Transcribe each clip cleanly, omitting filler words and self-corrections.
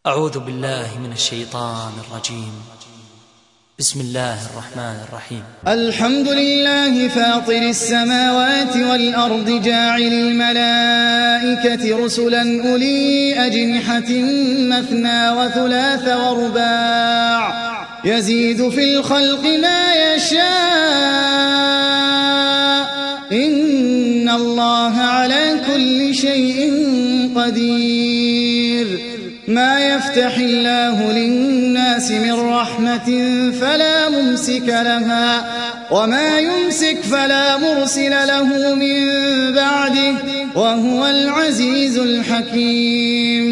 أعوذ بالله من الشيطان الرجيم. بسم الله الرحمن الرحيم. الحمد لله فاطر السماوات والأرض جاعل الملائكة رسلا أولي أجنحة مثنى وثلاث ورباع يزيد في الخلق ما يشاء إن الله على كل شيء قدير. ما يفتح الله للناس من رحمة فلا ممسك لها وما يمسك فلا مرسل له من بعده وهو العزيز الحكيم.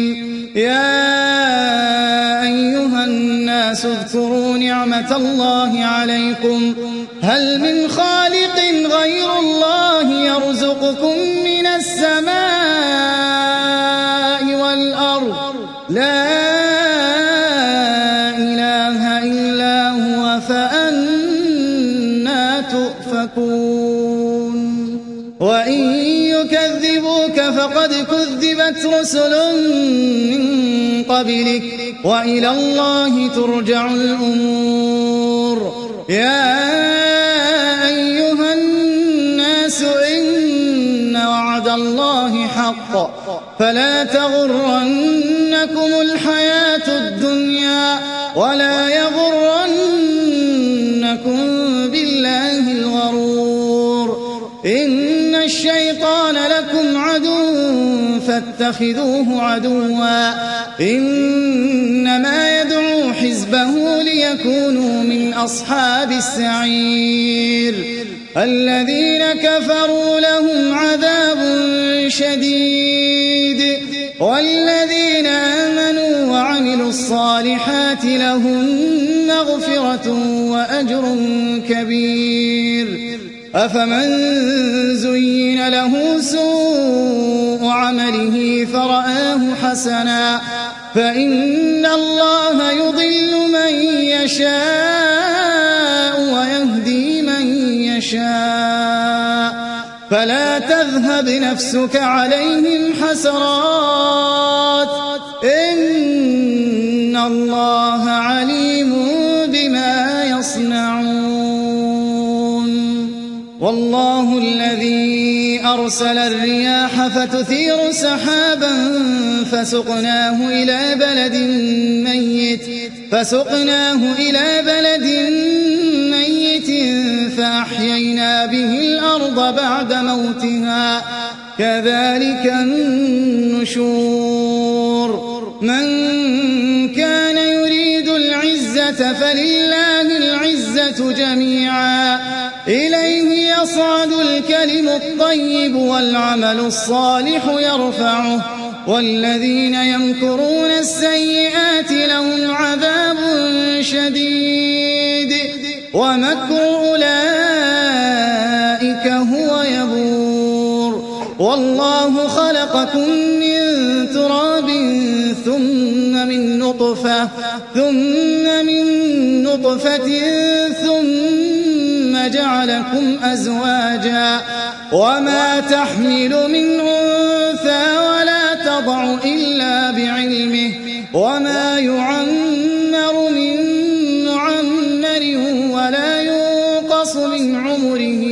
يا أيها الناس اذكروا نعمة الله عليكم هل من خالق غير الله يرزقكم من السماء والأرض لا إله إلا هو فأنى تؤفكون. وإن يكذبوك فقد كذبت رسل من قبلك وإلى الله ترجع الأمور. يا أيها الناس إن وعد الله حق فلا تغرنكم الحياة الدنيا ولا يغرنكم بالله الغرور. إن الشيطان لكم عدو فاتخذوه عدوا إنما يدعو حزبه ليكونوا من أصحاب السعير. الذين كفروا لهم عذاب شديد والذين آمنوا وعملوا الصالحات لهم مغفرة وأجر كبير. أفمن زين له سوء عمله فرآه حسنا فإن الله يضل من يشاء ويهدي من يشاء فلا تذهب نفسك عليهم حسرات إن الله عليم بما يصنعون. والله الذي أرسل الرياح فتثير سحابا فسقناه إلى بلد ميت فأحيينا به الأرض بعد موتها كذلك النشور. من كان يريد العزة فلله العزة جميعا إليه يصعد الكلم الطيب والعمل الصالح يرفعه والذين يمكرون السيئات لهم عذاب شديد ومكر أولئك هو يبور. والله خلقكم من تراب ثم من نطفة ثم جعلكم أزواجا وما تحمل من أنثى ولا تضع إلا بعلمه وما يعمر من معمر ولا ينقص من عمره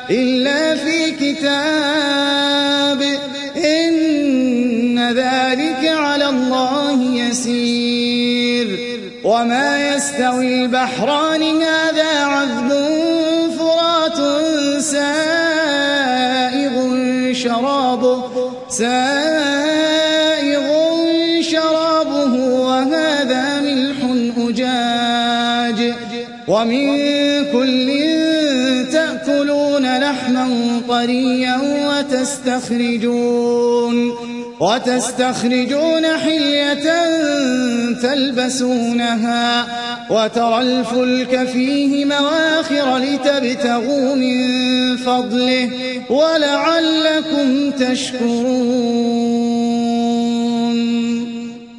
إلا في كتاب إن ذلك على الله يسير. وما يستوي البحران هذا عذب فرات سائغ شرابه وهذا ملح أجاج ومن كل تأكلون لحما طريا وتستخرجون حلية تلبسونها وترى الفلك فيه مواخر لتبتغوا من فضله ولعلكم تشكرون.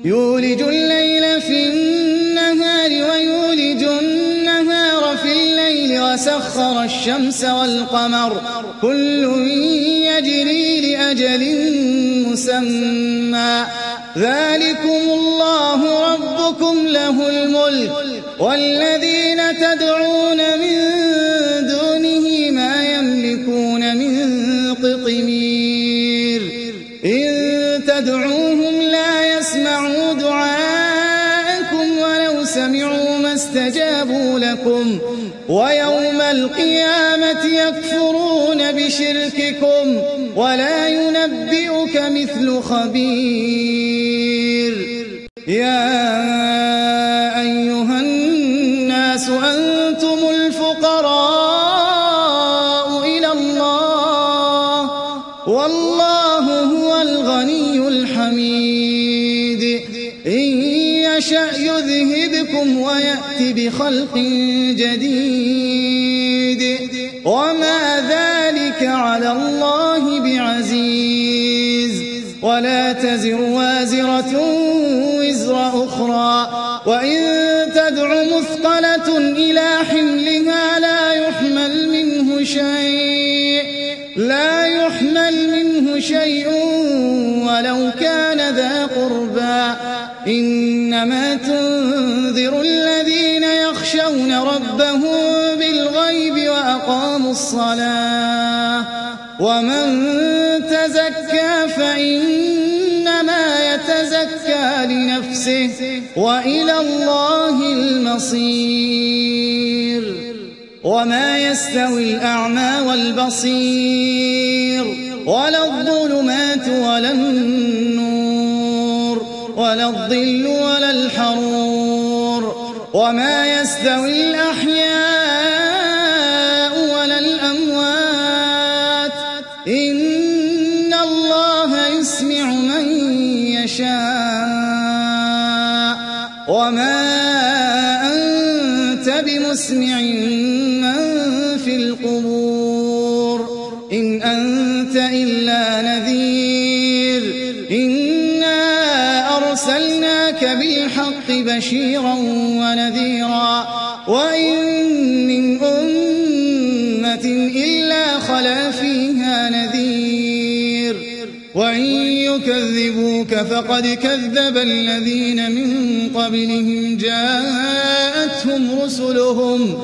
يولج الليل في النهار ويولج النهار في الليل وسخر الشمس والقمر كل يجري لأجل مسمى ذلكم الله ربكم له الملك والذين تدعون من دونه ما يملكون من قطمير إن تدعوهم لا يسمعوا دعاءكم ولو سمعوا ما استجابوا لكم ويوم القيامة يكفرون بشرككم ولا ينبئك مثل خبير يا أيها الناس أنتم الفقراء إلى الله والله هو الغني الحميد إن يشأ يذهبكم ويأتي بخلق جديد وما ذلك على الله بعزيز ولا تزر وازرة وزر أخرى وإن تدع مثقلة إلى حملها لا يحمل منه شيء ولو كان ذا قربى إنما تنذر الذين يخشون ربهم بالغيب وأقاموا الصلاة ومن تزكى فإنما يتزكى لنفسه وإلى الله المصير وما يستوي الأعمى والبصير ولا الظلمات ولا النور ولا الظل ولا الحرور وما يستوي الأحياء ولا الأموات إن الله يسمع من يشاء وما أنت بمسمع من في القبور إن أنت إلا نذير إنا أرسلناك بالحق بشيرا ونذيرا وإن من أمة إلا خلا فيها نذير وإن يكذبوك فقد كذب الذين من قبلهم جاءتهم رسلهم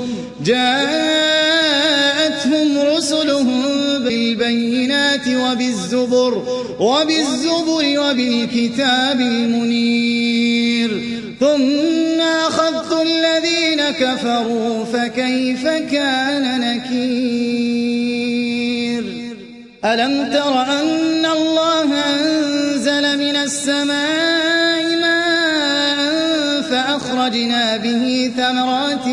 بالبينات وبالزبر وبالكتاب المنير ثم أخذت الذين كفروا فكيف كان نكير ألم تر أن الله أنزل من السماء ماء فأخرجنا به ثمرات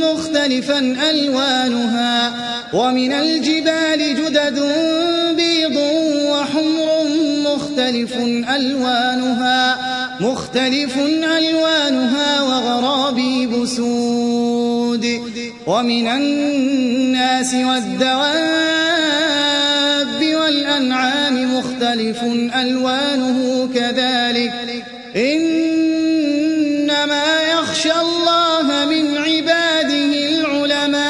مختلفا ألوانها ومن الجبال جدد بيض وحمر مختلف ألوانها وغرابيب سود ومن الناس والدواب والأنعام مختلف ألوانه كذلك إنما يخشى الله من عباده العلماء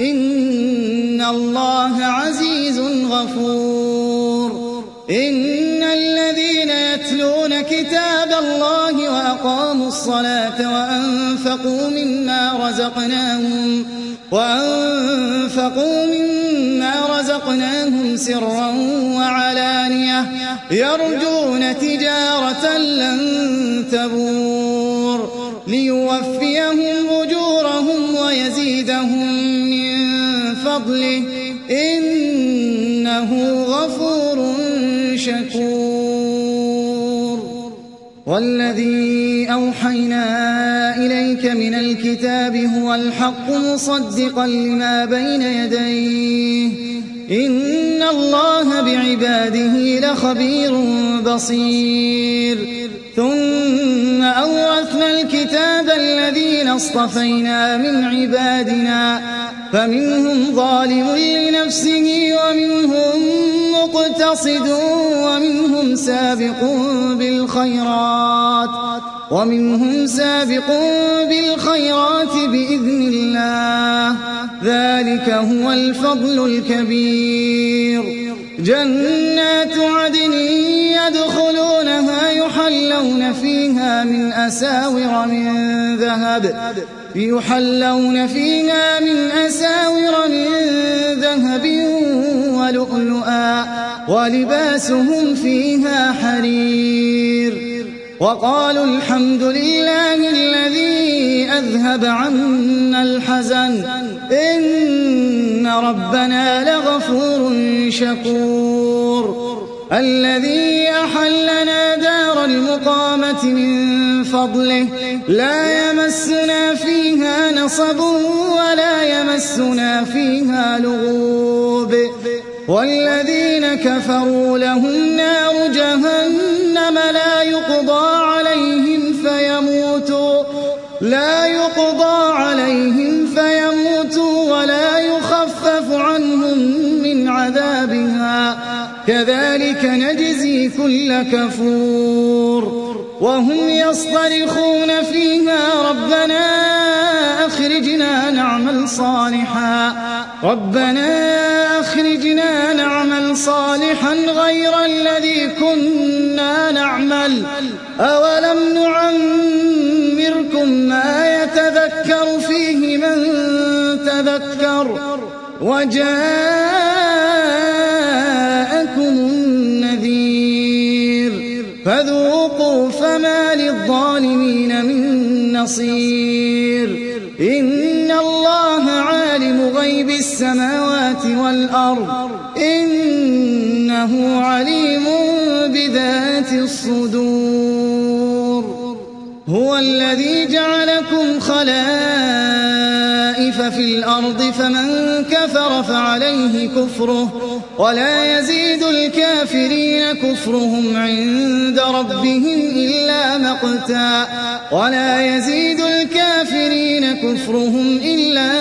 إن الله عزيز غفور إن الذين يتلون كتاب الله وأقاموا الصلاة وأنفقوا مما رزقناهم سرا وعلانية يرجون تجارة لن تبور ليوفيهم أجورهم ويزيدهم من فضله إنه غفور شكور والذي أوحينا إليك من الكتاب هو الحق مصدقا لما بين يديه إن الله بعباده لخبير بصير ثم أورثنا الكتاب الذين اصطفينا من عبادنا فمنهم ظالم لنفسه ومنهم مقتصد ومنهم سابق بالخيرات بإذن الله ذلك هو الفضل الكبير. جنات عدن يدخلونها يحلون فيها من أساور من ذهب ولؤلؤا ولباسهم فيها حرير. وقالوا الحمد لله الذي أذهب عنا الحزن إن ربنا لغفور شكور. الذي أحلنا دار المقامة من فضله لا يمسنا فيها نصب ولا يمسنا فيها لغوب. والذين كفروا لهم نار جهنم لا يقضى عليهم فيموتوا ولا يخفف عنهم من عذابها كذلك نجزي كل كفور. وهم يصطرخون فيها ربنا أخرجنا نعمل صالحا غير الذي كنا نعمل أولم نعمركم ما يتذكر فيه من تذكر وجاءكم النذير فذوقوا فما للظالمين من نصير. إن الله عالم غيب السماوات والأرض إنه عليم بذات الصدور. هو الذي جعلكم خلائف في الأرض فمن كفر فعليه كفره ولا يزيد الكافرين كفرهم عند ربهم إلا مقتا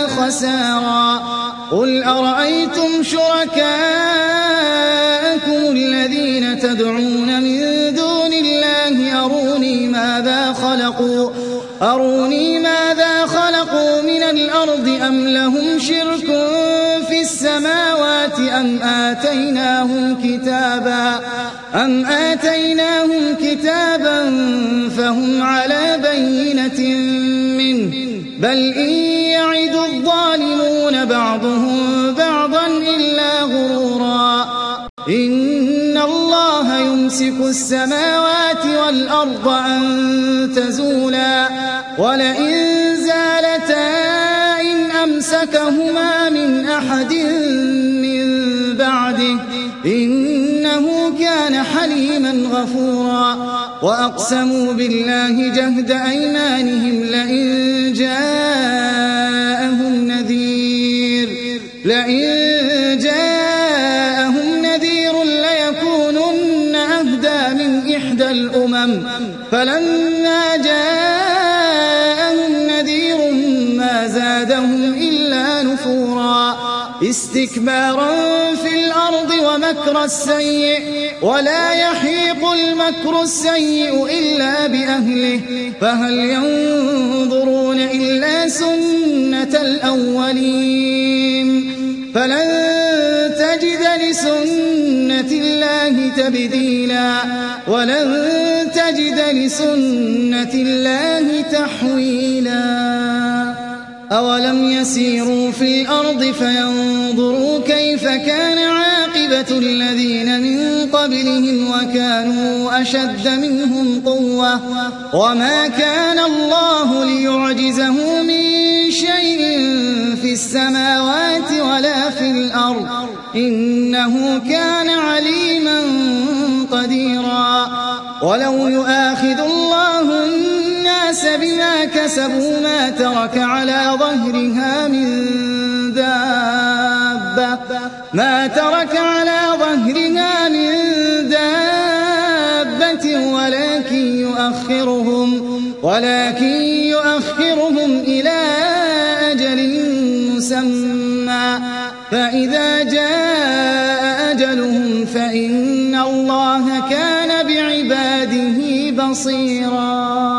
خسارا. قل أرأيتم شركاءكم الذين تدعون من دون الله أروني ماذا خلقوا من الأرض أم لهم شرك في السماوات أم آتيناهم كتابا فهم على بينة منه بل إن يعد الظالمون بعضهم بعضا إلا غرورا. إن الله يمسك السماوات والأرض أن تزولا ولئن زالتا إن أمسكهما من أحد من بعده إنه كان حليما غفورا. وأقسموا بالله جهد أيمانهم لئن جاءهم نذير ليكونن أهدى من إحدى الأمم فلما جاءهم نذير ما زادهم إلا نفورا. استكبارا في الأرض ومكر السيء ولا يحيق المكر السيء إلا بأهله فهل ينظرون إلا سنة الأولين فلن تجد لسنة الله تبديلا ولن تجد لسنة الله تحويلا. أولم يسيروا في الأرض فينظروا كيف كان عاقبة الذين من قبلهم وكانوا أشد منهم قوة وما كان الله ليعجزه من شيء في السماوات ولا في الأرض إنه كان عليما قديرا. ولو يؤاخذ الله الناس بما كسبوا ما ترك على ظهرها من دابة ولكن يؤخرهم إلى أجل مسمى فإذا جاء أجلهم فإن الله كان بعباده بصيرا.